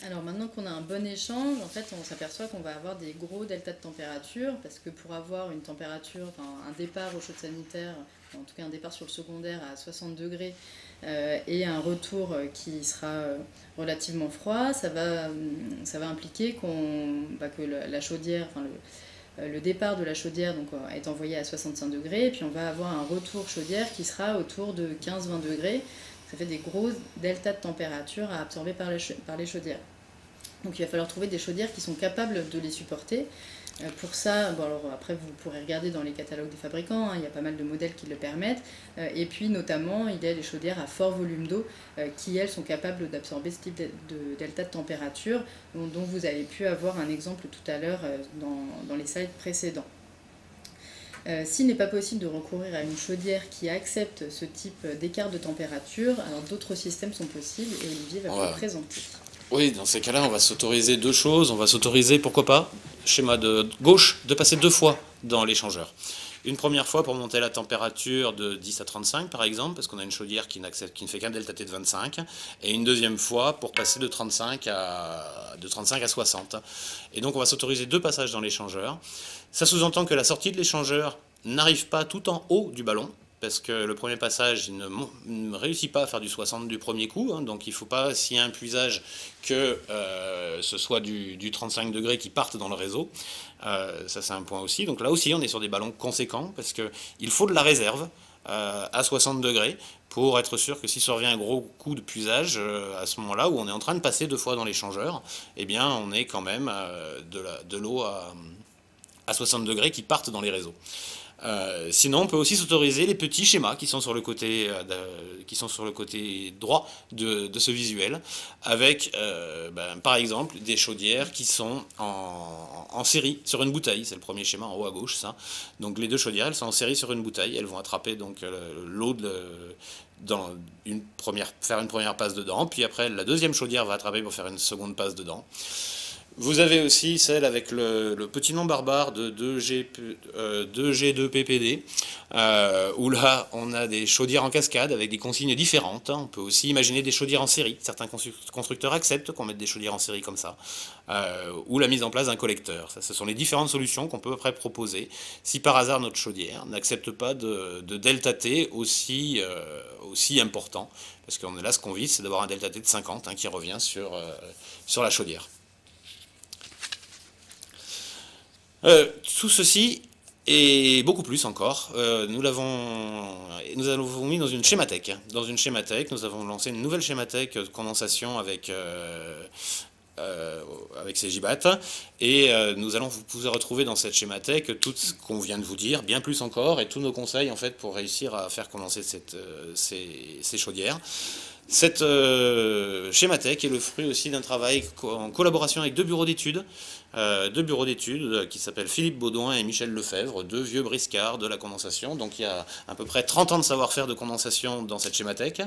Alors maintenant qu'on a un bon échange, en fait, on s'aperçoit qu'on va avoir des gros deltas de température, parce que pour avoir une température, un départ au chaude sanitaire, en tout cas un départ sur le secondaire à 60 degrés et un retour qui sera relativement froid, ça va impliquer que la chaudière, le départ de la chaudière est envoyé à 65 degrés, et puis on va avoir un retour chaudière qui sera autour de 15-20 degrés. Ça fait des gros deltas de température à absorber par les chaudières. Donc il va falloir trouver des chaudières qui sont capables de les supporter. Pour ça, bon alors après vous pourrez regarder dans les catalogues des fabricants, hein, il y a pas mal de modèles qui le permettent. Et puis notamment, il y a les chaudières à fort volume d'eau qui, elles, sont capables d'absorber ce type de delta de température, dont vous avez pu avoir un exemple tout à l'heure dans les slides précédents. S'il n'est pas possible de recourir à une chaudière qui accepte ce type d'écart de température, alors d'autres systèmes sont possibles et Olivier va vous le présenter. Oui, dans ces cas-là, on va s'autoriser deux choses. On va s'autoriser, pourquoi pas, schéma de gauche, de passer 2 fois dans l'échangeur. Une première fois pour monter la température de 10 à 35 par exemple, parce qu'on a une chaudière qui ne fait qu'un delta T de 25, et une deuxième fois pour passer de 35 à 60. Et donc on va s'autoriser 2 passages dans l'échangeur. Ça sous-entend que la sortie de l'échangeur n'arrive pas tout en haut du ballon, parce que le premier passage il ne réussit pas à faire du 60 du premier coup, hein, donc il ne faut pas, s'il y a un puisage, que ce soit du 35 degrés qui parte dans le réseau. Ça c'est un point aussi. Donc là aussi on est sur des ballons conséquents, parce qu'il faut de la réserve à 60 degrés pour être sûr que si survient un gros coup de puisage, à ce moment-là où on est en train de passer 2 fois dans l'échangeur, eh bien on est quand même de l'eau à 60 degrés qui partent dans les réseaux. Sinon, on peut aussi s'autoriser les petits schémas qui sont sur le côté, droit de ce visuel, avec par exemple des chaudières qui sont en série sur une bouteille. C'est le premier schéma en haut à gauche, ça. Donc les 2 chaudières, elles sont en série sur une bouteille. Elles vont attraper donc l'eau faire une première passe dedans, puis après la deuxième chaudière va attraper pour faire une seconde passe dedans. Vous avez aussi celle avec le petit nom barbare de 2G2PPD, où là on a des chaudières en cascade avec des consignes différentes. On peut aussi imaginer des chaudières en série. Certains constructeurs acceptent qu'on mette des chaudières en série comme ça, ou la mise en place d'un collecteur. Ça, ce sont les différentes solutions qu'on peut après proposer si par hasard notre chaudière n'accepte pas de delta T aussi important, parce qu'on est là, ce qu'on vise, c'est d'avoir un delta T de 50 qui revient sur la chaudière. Tout ceci et beaucoup plus encore, nous l'avons mis dans une schémathèque. Dans une schémathèque, nous avons lancé une nouvelle schémathèque de condensation avec CGBAT, et vous pouvez retrouver dans cette schémathèque tout ce qu'on vient de vous dire, bien plus encore, et tous nos conseils en fait pour réussir à faire condenser ces chaudières. Cette schémathèque est le fruit aussi d'un travail en collaboration avec 2 bureaux d'études, qui s'appellent Philippe Baudouin et Michel Lefebvre, 2 vieux briscards de la condensation. Donc il y a à peu près 30 ans de savoir-faire de condensation dans cette schémathèque,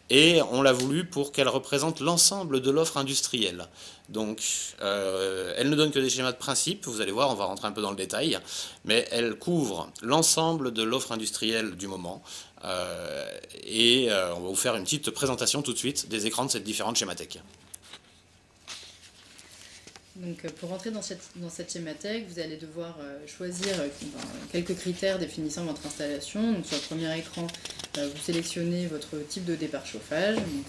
et on l'a voulu pour qu'elle représente l'ensemble de l'offre industrielle. Donc elle ne donne que des schémas de principe, vous allez voir, on va rentrer un peu dans le détail, mais elle couvre l'ensemble de l'offre industrielle du moment. On va vous faire une petite présentation tout de suite des écrans de cette différente schémathèque. Donc, pour rentrer dans cette schémathèque, vous allez devoir choisir quelques critères définissant votre installation. Donc, sur le premier écran, vous sélectionnez votre type de départ chauffage. Donc,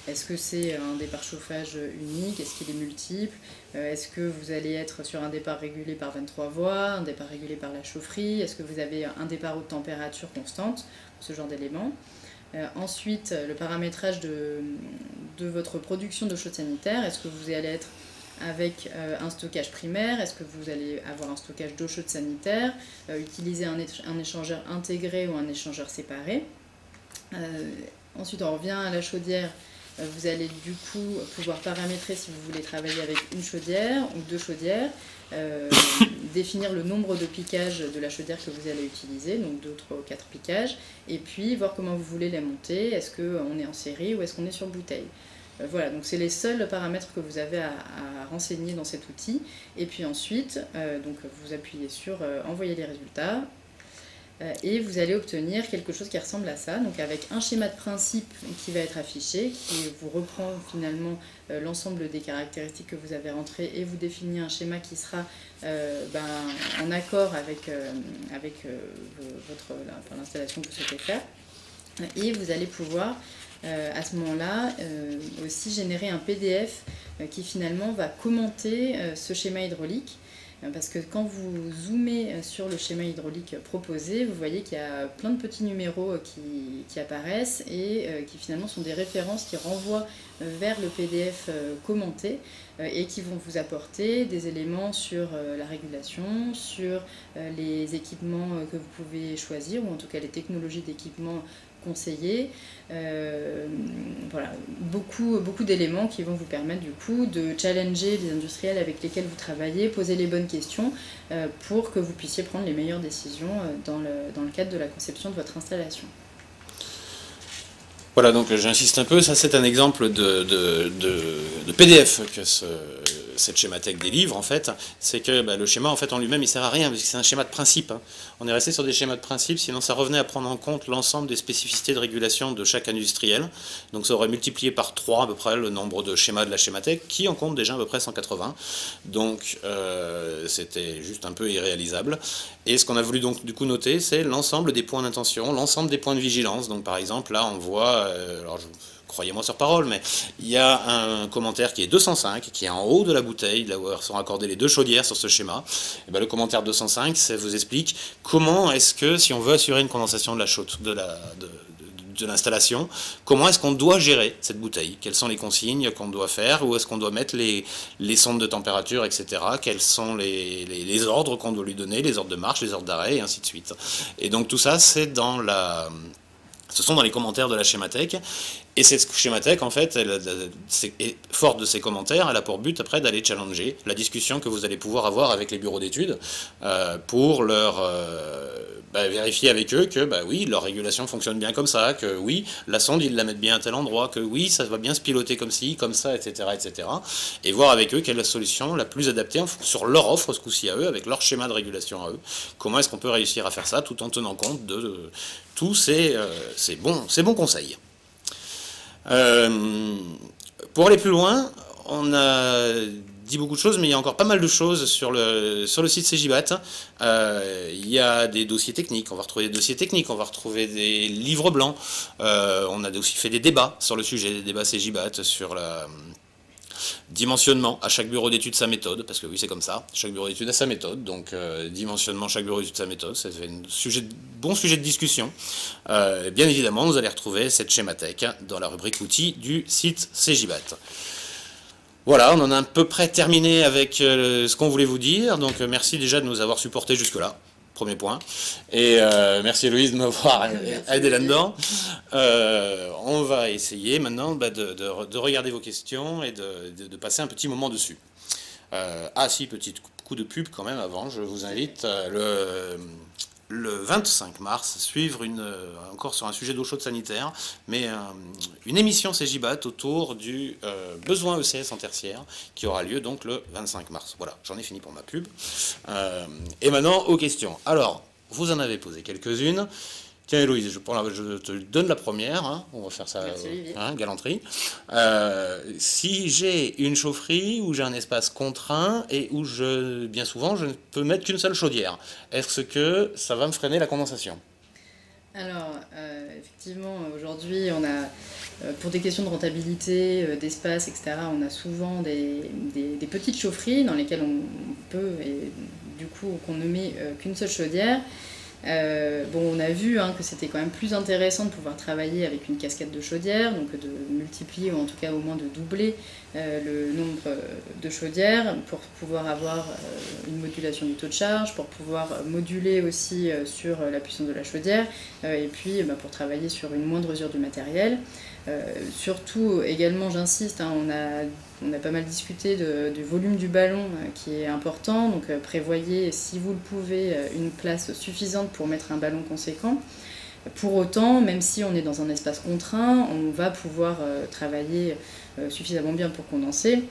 est-ce que c'est un départ chauffage unique? Est-ce qu'il est multiple? Est-ce que vous allez être sur un départ régulé par 23 voies, un départ régulé par la chaufferie? Est-ce que vous avez un départ haute température constante? Ce genre d'éléments. Ensuite, le paramétrage de votre production d'eau chaude sanitaire. Est-ce que vous allez être avec un stockage primaire? Est-ce que vous allez avoir un stockage d'eau chaude sanitaire, utiliser un échangeur intégré ou un échangeur séparé? Ensuite, on revient à la chaudière. Vous allez du coup pouvoir paramétrer si vous voulez travailler avec une chaudière ou 2 chaudières, définir le nombre de piquages de la chaudière que vous allez utiliser, donc 2, 3 ou 4 piquages, et puis voir comment vous voulez les monter. Est-ce qu'on est en série ou est-ce qu'on est sur bouteille? Voilà, donc c'est les seuls paramètres que vous avez à renseigner dans cet outil. Et puis ensuite, donc vous appuyez sur envoyer les résultats, et vous allez obtenir quelque chose qui ressemble à ça, donc avec un schéma de principe qui va être affiché, qui vous reprend finalement l'ensemble des caractéristiques que vous avez rentrées, et vous définit un schéma qui sera en accord avec l'installation que vous souhaitez faire. Et vous allez pouvoir à ce moment-là aussi générer un PDF qui finalement va commenter ce schéma hydraulique. Parce que quand vous zoomez sur le schéma hydraulique proposé, vous voyez qu'il y a plein de petits numéros qui apparaissent et qui finalement sont des références qui renvoient vers le PDF commenté et qui vont vous apporter des éléments sur la régulation, sur les équipements que vous pouvez choisir, ou en tout cas les technologies d'équipement conseillées. Voilà, beaucoup d'éléments qui vont vous permettre du coup de challenger les industriels avec lesquels vous travaillez, poser les bonnes questions pour que vous puissiez prendre les meilleures décisions dans le cadre de la conception de votre installation. Voilà, donc j'insiste un peu, ça c'est un exemple de PDF que cette schémathèque délivre en fait. C'est que le schéma en fait en lui-même il sert à rien, parce que c'est un schéma de principe. Hein. On est resté sur des schémas de principe, sinon ça revenait à prendre en compte l'ensemble des spécificités de régulation de chaque industriel. Donc ça aurait multiplié par 3 à peu près le nombre de schémas de la schémathèque, qui en compte déjà à peu près 180. Donc c'était juste un peu irréalisable. Et ce qu'on a voulu donc du coup noter, c'est l'ensemble des points d'intention, l'ensemble des points de vigilance. Donc par exemple là on voit, alors croyez-moi sur parole, mais il y a un commentaire qui est 205, qui est en haut de la bouteille, là où sont raccordées les 2 chaudières sur ce schéma. Et bien, le commentaire 205, ça vous explique comment est-ce que, si on veut assurer une condensation de l'installation, comment est-ce qu'on doit gérer cette bouteille, quelles sont les consignes qu'on doit faire, où est-ce qu'on doit mettre les sondes de température, etc., quels sont les ordres qu'on doit lui donner, les ordres de marche, les ordres d'arrêt, et ainsi de suite. Et donc tout ça, ce sont dans les commentaires de la schémathèque. Et cette schémathèque, en fait, forte de ses commentaires, elle a pour but après d'aller challenger la discussion que vous allez pouvoir avoir avec les bureaux d'études pour leur vérifier avec eux que oui, leur régulation fonctionne bien comme ça, que oui, la sonde, ils la mettent bien à tel endroit, que oui, ça va bien se piloter comme ci, comme ça, etc., etc. Et voir avec eux quelle est la solution la plus adaptée sur leur offre, ce coup-ci à eux, avec leur schéma de régulation à eux. Comment est-ce qu'on peut réussir à faire ça tout en tenant compte de tous ces bons conseils. Pour aller plus loin, on a dit beaucoup de choses, mais il y a encore pas mal de choses sur le site Cegibat. Il y a des dossiers techniques, on va retrouver des dossiers techniques, on va retrouver des livres blancs. On a aussi fait des débats sur le sujet, des débats Cegibat sur la dimensionnement, à chaque bureau d'études sa méthode, parce que oui c'est comme ça, chaque bureau d'études a sa méthode, donc dimensionnement, chaque bureau d'études sa méthode, c'est un bon sujet de discussion. Bien évidemment, vous allez retrouver cette schémathèque dans la rubrique outils du site Cegibat. Voilà, on en a à peu près terminé avec ce qu'on voulait vous dire, donc merci déjà de nous avoir supportés jusque-là. Premier point. Et merci Héloïse de m'avoir aidé là-dedans. On va essayer maintenant de regarder vos questions et de passer un petit moment dessus. Ah si, petit coup de pub quand même avant. Je vous invite le 25 mars suivre encore sur un sujet d'eau chaude sanitaire, mais une émission Cegibat autour du besoin ECS en tertiaire qui aura lieu donc le 25 mars. Voilà, j'en ai fini pour ma pub. Et maintenant aux questions. Alors, vous en avez posé quelques-unes. Tiens Héloïse, je te donne la première, hein, on va faire ça, galanterie. Si j'ai une chaufferie où j'ai un espace contraint et où bien souvent je ne peux mettre qu'une seule chaudière, est-ce que ça va me freiner la condensation? Alors, effectivement, aujourd'hui, on a, pour des questions de rentabilité, d'espace, etc., on a souvent des petites chaufferies dans lesquelles on peut, et du coup, qu'on ne met qu'une seule chaudière. On a vu que c'était quand même plus intéressant de pouvoir travailler avec une cascade de chaudières, donc de multiplier ou en tout cas au moins de doubler le nombre de chaudières pour pouvoir avoir une modulation du taux de charge, pour pouvoir moduler aussi sur la puissance de la chaudière et puis pour travailler sur une moindre usure du matériel. Surtout également, j'insiste, on a pas mal discuté du volume du ballon qui est important, donc prévoyez, si vous le pouvez, une place suffisante pour mettre un ballon conséquent. Pour autant, même si on est dans un espace contraint, on va pouvoir travailler suffisamment bien pour condenser.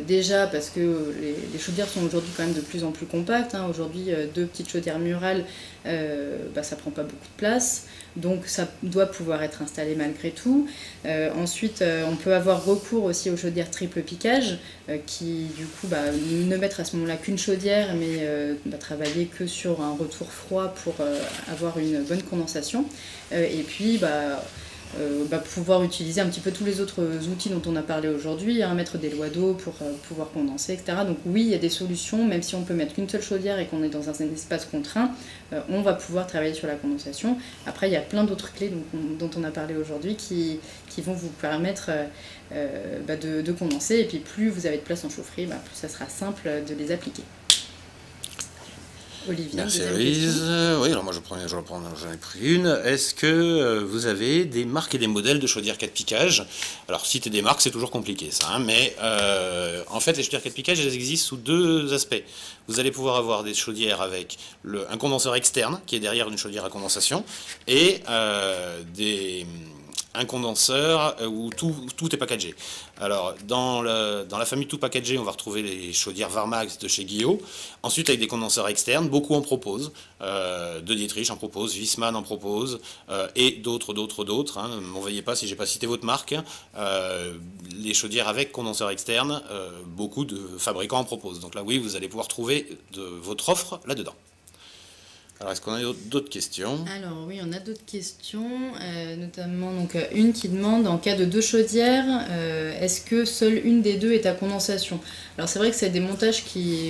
Déjà parce que les chaudières sont aujourd'hui quand même de plus en plus compactes. Aujourd'hui, 2 petites chaudières murales, ça prend pas beaucoup de place. Donc ça doit pouvoir être installé malgré tout. Ensuite, on peut avoir recours aussi aux chaudières triple piquage, qui du coup ne mettre à ce moment-là qu'une chaudière, mais travailler que sur un retour froid pour avoir une bonne condensation. Et puis pouvoir utiliser un petit peu tous les autres outils dont on a parlé aujourd'hui, mettre des lois d'eau pour pouvoir condenser, etc. Donc oui, il y a des solutions, même si on peut mettre qu'une seule chaudière et qu'on est dans un espace contraint, on va pouvoir travailler sur la condensation. Après, il y a plein d'autres clés dont on a parlé aujourd'hui qui vont vous permettre de condenser, et puis plus vous avez de place en chaufferie, plus ça sera simple de les appliquer. Olivier, merci Aloïse. Oui, alors moi j'en ai pris une. Est-ce que vous avez des marques et des modèles de chaudières 4 piquages? Alors citer des marques, c'est toujours compliqué ça, hein, mais en fait les chaudières 4 piquages, elles existent sous deux aspects. Vous allez pouvoir avoir des chaudières avec un condenseur externe qui est derrière une chaudière à condensation, et un condenseur où tout est packagé. Alors, dans la famille tout packagé, on va retrouver les chaudières Varmax de chez Guillot. Ensuite, avec des condenseurs externes, beaucoup en proposent. De Dietrich en propose, Wiesmann en propose, et d'autres. Hein. Ne m'en veuillez pas si je n'ai pas cité votre marque. Les chaudières avec condenseur externe, beaucoup de fabricants en proposent. Donc là, oui, vous allez pouvoir trouver votre offre là-dedans. Alors, est-ce qu'on a d'autres questions? Alors oui, on a d'autres questions, notamment donc, une qui demande, en cas de deux chaudières, est-ce que seule une des deux est à condensation? Alors c'est vrai que c'est des montages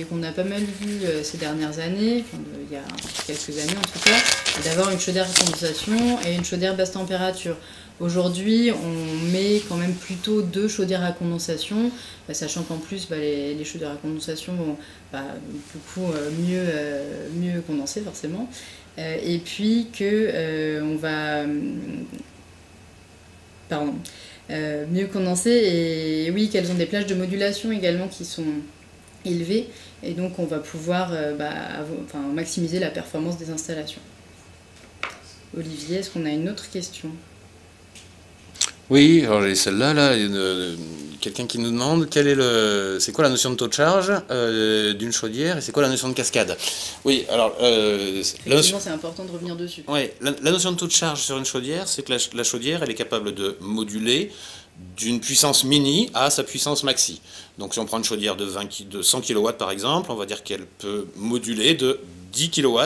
qu'on a pas mal vus ces dernières années, il y a quelques années en tout cas, d'avoir une chaudière à condensation et une chaudière basse température. Aujourd'hui, on met quand même plutôt deux chaudières à condensation, sachant qu'en plus, les chaudières à condensation vont beaucoup mieux condenser forcément. Et puis que on va mieux condenser, et oui, qu'elles ont des plages de modulation également qui sont élevées, et donc on va pouvoir maximiser la performance des installations. Olivier, est-ce qu'on a une autre question? Oui, alors j'ai celle-là, quelqu'un qui nous demande c'est quoi la notion de taux de charge d'une chaudière, et c'est quoi la notion de cascade? Oui, alors c'est important de revenir dessus. Oui, la notion de taux de charge sur une chaudière, c'est que la chaudière, elle est capable de moduler d'une puissance mini à sa puissance maxi. Donc si on prend une chaudière de 100 kW par exemple, on va dire qu'elle peut moduler de 10 kW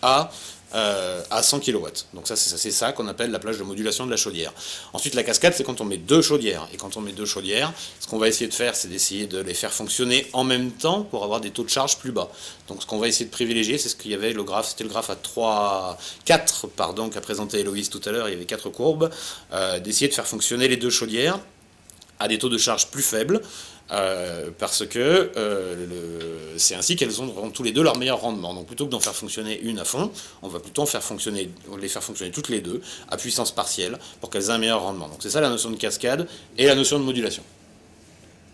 à 100 kW. Donc c'est ça qu'on appelle la plage de modulation de la chaudière. Ensuite, la cascade, c'est quand on met deux chaudières. Et quand on met deux chaudières, ce qu'on va essayer de faire, c'est d'essayer de les faire fonctionner en même temps pour avoir des taux de charge plus bas. Donc ce qu'on va essayer de privilégier, c'est ce qu'il y avait, c'était le graphe à 4, qu'a présenté Héloïse tout à l'heure, il y avait 4 courbes, d'essayer de faire fonctionner les deux chaudières à des taux de charge plus faibles, parce que c'est ainsi qu'elles auront tous les deux leur meilleur rendement. Donc plutôt que d'en faire fonctionner une à fond, on va plutôt les faire fonctionner toutes les deux à puissance partielle pour qu'elles aient un meilleur rendement. Donc c'est ça la notion de cascade et la notion de modulation.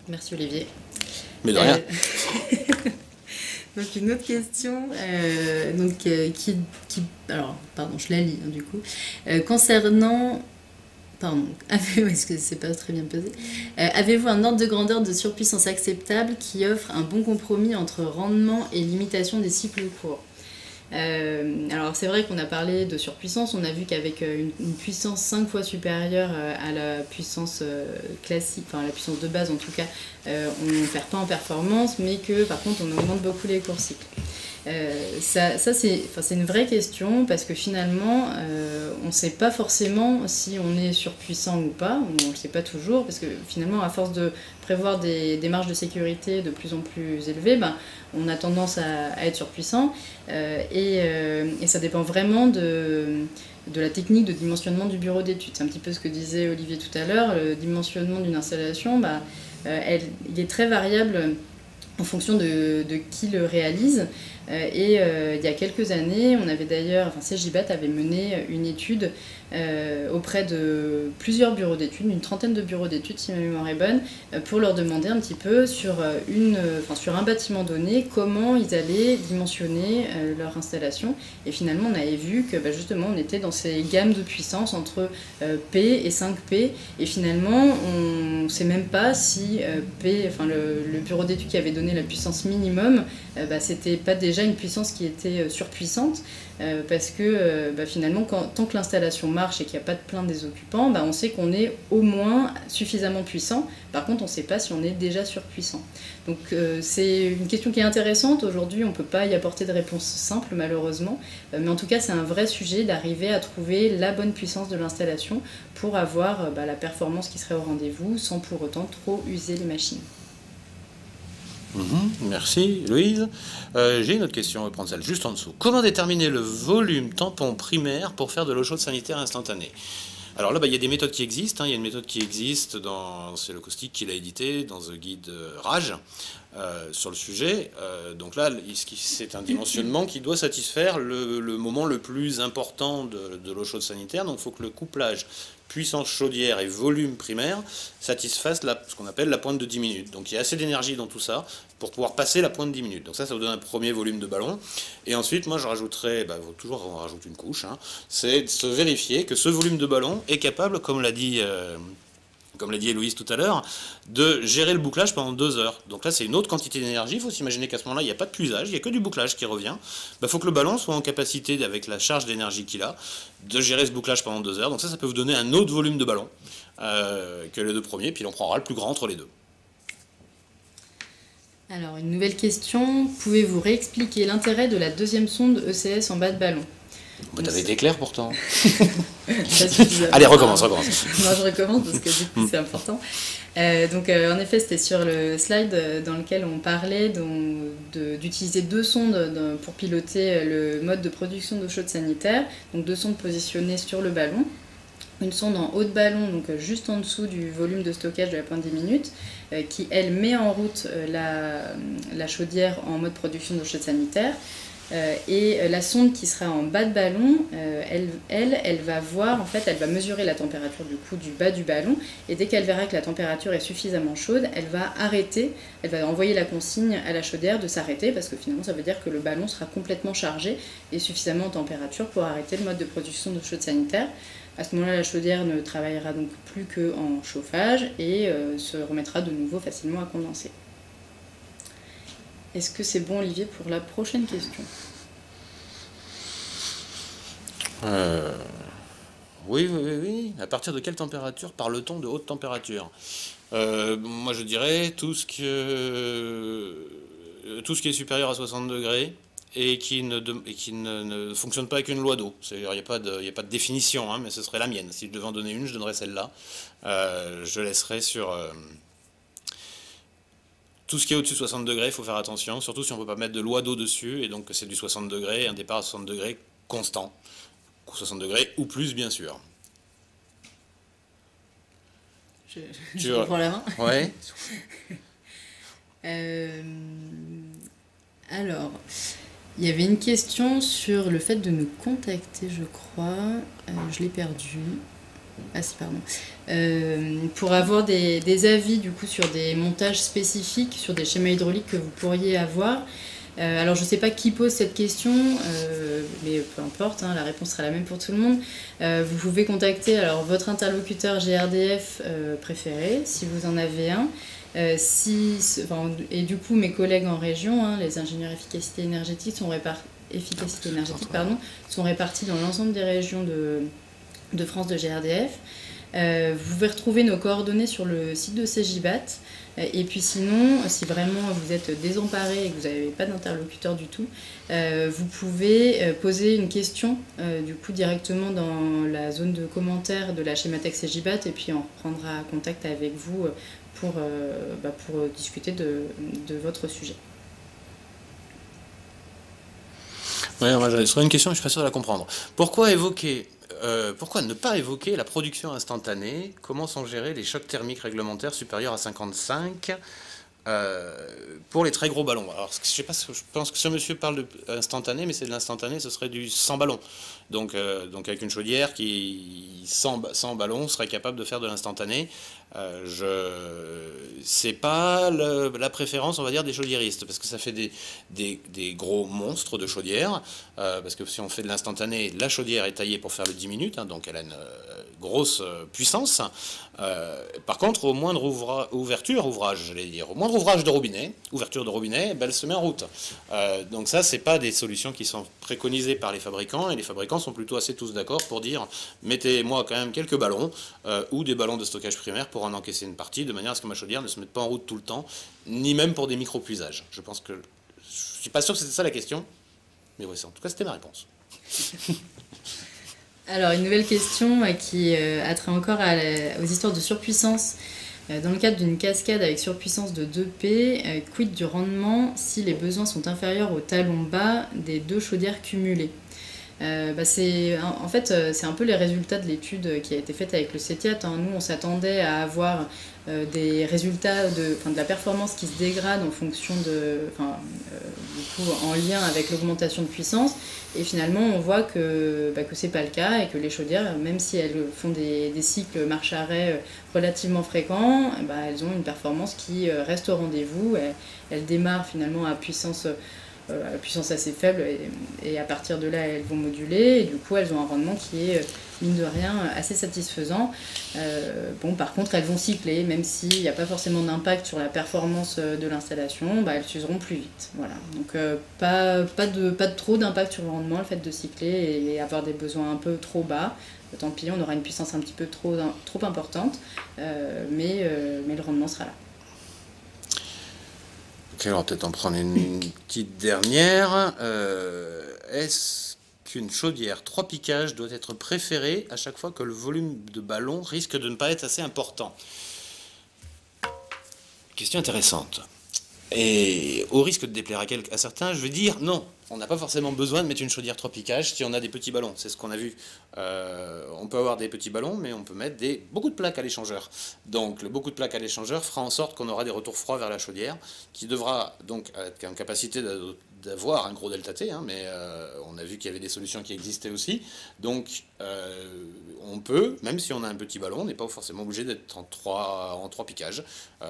Merci Olivier. Mais de rien. Donc une autre question, alors pardon, je la lis du coup, concernant... Pardon, est-ce que c'est pas très bien posé? Avez-vous un ordre de grandeur de surpuissance acceptable qui offre un bon compromis entre rendement et limitation des cycles courts? Alors c'est vrai qu'on a parlé de surpuissance, on a vu qu'avec une puissance 5 fois supérieure à la puissance classique, enfin la puissance de base en tout cas, on ne perd pas en performance, mais que par contre on augmente beaucoup les courts cycles. Ça c'est une vraie question, parce que finalement on ne sait pas forcément si on est surpuissant ou pas, on ne le sait pas toujours, parce que finalement à force de prévoir des marges de sécurité de plus en plus élevées, on a tendance à être surpuissant, et ça dépend vraiment de la technique de dimensionnement du bureau d'études. C'est un petit peu ce que disait Olivier tout à l'heure, le dimensionnement d'une installation, il est très variable en fonction de qui le réalise. Il y a quelques années, on avait d'ailleurs, CGIBAT avait mené une étude auprès de plusieurs bureaux d'études, une trentaine de bureaux d'études si ma mémoire est bonne, pour leur demander un petit peu sur un bâtiment donné comment ils allaient dimensionner leur installation. Et finalement, on avait vu que justement, on était dans ces gammes de puissance entre P et 5P. Et finalement, on ne sait même pas si le bureau d'études qui avait donné la puissance minimum c'était pas déjà une puissance qui était surpuissante, parce que finalement, tant que l'installation marche et qu'il n'y a pas de plainte des occupants, on sait qu'on est au moins suffisamment puissant. Par contre, on ne sait pas si on est déjà surpuissant. Donc c'est une question qui est intéressante. Aujourd'hui, on ne peut pas y apporter de réponse simple, malheureusement. Mais en tout cas, c'est un vrai sujet d'arriver à trouver la bonne puissance de l'installation pour avoir la performance qui serait au rendez-vous sans pour autant trop user les machines. Merci Louise. J'ai une autre question, on va prendre celle juste en dessous. Comment déterminer le volume tampon primaire pour faire de l'eau chaude sanitaire instantanée? Alors là, il y a des méthodes qui existent. Il y a une méthode qui existe, c'est le caustique qui l'a édité dans The Guide Rage sur le sujet. Donc là, c'est un dimensionnement qui doit satisfaire le moment le plus important de l'eau chaude sanitaire. Donc il faut que le couplage puissance chaudière et volume primaire satisfassent ce qu'on appelle la pointe de 10 minutes. Donc il y a assez d'énergie dans tout ça pour pouvoir passer la pointe de 10 minutes. Donc ça vous donne un premier volume de ballon. Et ensuite, moi je rajouterai, toujours on rajoute une couche, c'est de se vérifier que ce volume de ballon est capable, comme l'a dit Héloïse tout à l'heure, de gérer le bouclage pendant 2 heures. Donc là, c'est une autre quantité d'énergie. Il faut s'imaginer qu'à ce moment-là, il n'y a pas de puisage, il n'y a que du bouclage qui revient. Il faut que le ballon soit en capacité, avec la charge d'énergie qu'il a, de gérer ce bouclage pendant 2 heures. Donc ça peut vous donner un autre volume de ballon que les deux premiers, puis on prendra le plus grand entre les deux. Alors, une nouvelle question. Pouvez-vous réexpliquer l'intérêt de la deuxième sonde ECS en bas de ballon? T'avais été clair pourtant. Allez, recommence. Non, je recommence parce que du coup c'est important. En effet, c'était sur le slide dans lequel on parlait d'utiliser 2 sondes pour piloter le mode de production d'eau chaude sanitaire. Donc 2 sondes positionnées sur le ballon. Une sonde en haut de ballon, donc juste en dessous du volume de stockage de la pointe 10 minutes, qui elle met en route la chaudière en mode production d'eau chaude sanitaire. Et la sonde qui sera en bas de ballon, elle va voir, en fait, elle va mesurer la température du bas du ballon, et dès qu'elle verra que la température est suffisamment chaude, elle va arrêter, elle va envoyer la consigne à la chaudière de s'arrêter, parce que finalement ça veut dire que le ballon sera complètement chargé et suffisamment en température pour arrêter le mode de production d'eau chaude sanitaire. À ce moment-là, la chaudière ne travaillera donc plus qu'en chauffage et se remettra de nouveau facilement à condenser. Est-ce que c'est bon, Olivier, pour la prochaine question? Oui. À partir de quelle température parle-t-on de haute température? Moi, je dirais tout ce qui est supérieur à 60 degrés et qui ne fonctionne pas avec une loi d'eau. C'est-à-dire, il n'y a pas de définition, mais ce serait la mienne. Si je devais en donner une, je donnerais celle-là. Je laisserai sur... Tout ce qui est au-dessus de 60 degrés, il faut faire attention, surtout si on ne peut pas mettre de loi d'eau dessus, et donc c'est du 60 degrés, un départ à 60 degrés constant. 60 degrés ou plus, bien sûr. Je reprends la main. Ouais. Alors, il y avait une question sur le fait de nous contacter, je crois. Je l'ai perdu. Ah si, pardon. Pour avoir des avis du coup sur des montages spécifiques, sur des schémas hydrauliques que vous pourriez avoir. Alors je ne sais pas qui pose cette question, mais peu importe, la réponse sera la même pour tout le monde. Vous pouvez contacter alors votre interlocuteur GRDF préféré, si vous en avez un. Et du coup mes collègues en région, les ingénieurs efficacité énergétique sont répartis dans l'ensemble des régions de France de GRDF. Vous pouvez retrouver nos coordonnées sur le site de CJBAT. Et puis sinon, si vraiment vous êtes désemparé et que vous n'avez pas d'interlocuteur du tout, vous pouvez poser une question du coup directement dans la zone de commentaires de la Schématech CJBAT, et puis on reprendra contact avec vous pour discuter de votre sujet. Ouais, moi ce serait une question, mais je suis pas sûr de la comprendre. Pourquoi ne pas évoquer la production instantanée? Comment sont gérés les chocs thermiques réglementaires supérieurs à 55 pour les très gros ballons? Alors, je sais pas, je pense que ce monsieur parle d'instantané, mais c'est de l'instantané, ce serait du 100 ballons. Donc avec une chaudière qui, 100 ballons, serait capable de faire de l'instantané. C'est pas la préférence, on va dire, des chaudiéristes, parce que ça fait des gros monstres de chaudière, parce que si on fait de l'instantané, la chaudière est taillée pour faire le 10 minutes, donc elle a grosse puissance. Par contre, au moindre ouvrage de robinet, ouverture de robinet, ben, elle se met en route. Donc ça, c'est pas des solutions qui sont préconisées par les fabricants, et les fabricants sont plutôt assez tous d'accord pour dire mettez-moi quand même quelques ballons ou des ballons de stockage primaire pour en encaisser une partie, de manière à ce que ma chaudière ne se mette pas en route tout le temps, ni même pour des micro-puisages. Je pense que je suis pas sûr que c'était ça la question, mais oui, en tout cas c'était ma réponse. Alors, une nouvelle question qui a trait encore aux histoires de surpuissance. Dans le cadre d'une cascade avec surpuissance de 2P, quid du rendement si les besoins sont inférieurs au talon bas des deux chaudières cumulées? C'est un peu les résultats de l'étude qui a été faite avec le CETIAT. Nous, on s'attendait à avoir des résultats de la performance qui se dégrade en fonction du coup, en lien avec l'augmentation de puissance. Et finalement, on voit que c'est pas le cas et que les chaudières, même si elles font des cycles marche-arrêt relativement fréquents, elles ont une performance qui reste au rendez-vous. Elles démarrent finalement à puissance assez faible et à partir de là elles vont moduler et du coup elles ont un rendement qui est mine de rien assez satisfaisant. Par contre elles vont cycler, même s'il n'y a pas forcément d'impact sur la performance de l'installation, elles s'useront plus vite. Voilà. Donc pas de trop d'impact sur le rendement, le fait de cycler et avoir des besoins un peu trop bas. Tant pis, on aura une puissance un petit peu trop importante, mais le rendement sera là. Ok, on va peut-être en prendre une petite dernière. Est-ce qu'une chaudière 3 piquages doit être préférée à chaque fois que le volume de ballon risque de ne pas être assez important? Question intéressante. Et au risque de déplaire à certains, je vais dire non. On n'a pas forcément besoin de mettre une chaudière 3 piquages si on a des petits ballons. C'est ce qu'on a vu. On peut avoir des petits ballons, mais on peut mettre beaucoup de plaques à l'échangeur. Donc beaucoup de plaques à l'échangeur fera en sorte qu'on aura des retours froids vers la chaudière, qui devra donc être en capacité d'avoir un gros delta T, mais on a vu qu'il y avait des solutions qui existaient aussi. Donc on peut, même si on a un petit ballon, on n'est pas forcément obligé d'être en 3 piquages.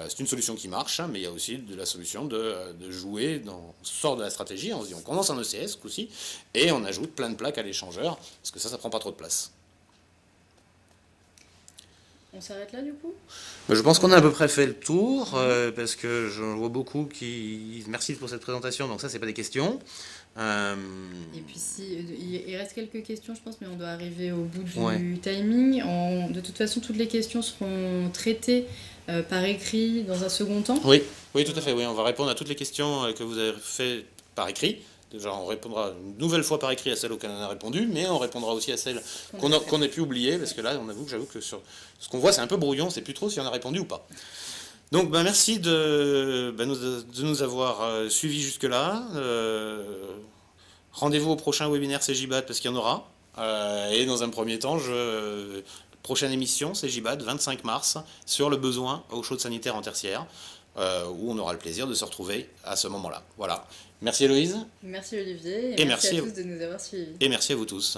C'est une solution qui marche, mais il y a aussi de la solution de jouer, on sort de la stratégie, on se dit on commence en ECS ce coup-ci, et on ajoute plein de plaques à l'échangeur, parce que ça prend pas trop de place. On s'arrête là du coup? Je pense qu'on a à peu près fait le tour, parce que je vois beaucoup qui... Merci pour cette présentation, donc ça c'est pas des questions. Et puis il reste quelques questions je pense, mais on doit arriver au bout du timing. De toute façon toutes les questions seront traitées par écrit dans un second temps. Oui, tout à fait, oui. On va répondre à toutes les questions que vous avez fait par écrit. Déjà, on répondra une nouvelle fois par écrit à celles auxquelles on a répondu, mais on répondra aussi à celles qu'on ait pu oublier, parce que là, j'avoue que sur ce qu'on voit, c'est un peu brouillon, c'est plus trop si on a répondu ou pas. Donc, merci de nous avoir suivis jusque-là. Rendez-vous au prochain webinaire CJBAD, parce qu'il y en aura. Et dans un premier temps, prochaine émission, CJBAD, 25 mars, sur le besoin eau chaude sanitaire en tertiaire, où on aura le plaisir de se retrouver à ce moment-là. Voilà. Merci Héloïse. Merci Olivier. Et merci à tous de nous avoir suivis. Et merci à vous tous.